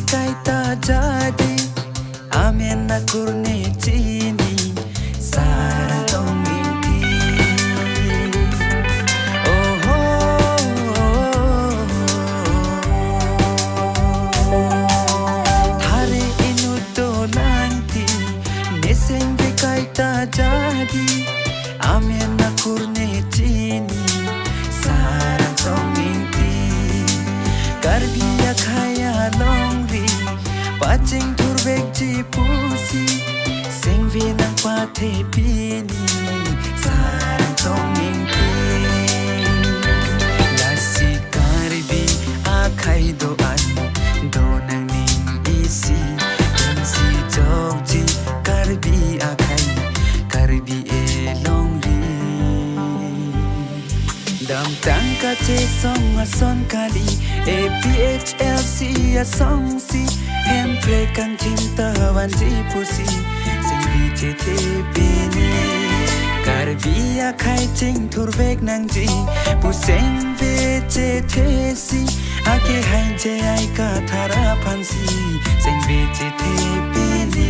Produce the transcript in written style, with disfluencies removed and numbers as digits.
kaita jadi amen na kurne chini sara tong minti oh thare inu to langti neseng be kaita jadi amen na kurne chini sara tong minti karbiya khaya longri paching turbek ji pusi sengvi nang pathe pini sarang tong minti lasi karbi akhai do an do nang ning isi si jogji karbi akhai karbi e longri dam tang ka che song a son kali APHLC a song si hem pre kan kim ta wan ji pusi sing bi che te bini karbi a khai ching thur bek nang ji pu sing be che te si ake hai je ai ka thara phan si sing bi che te bini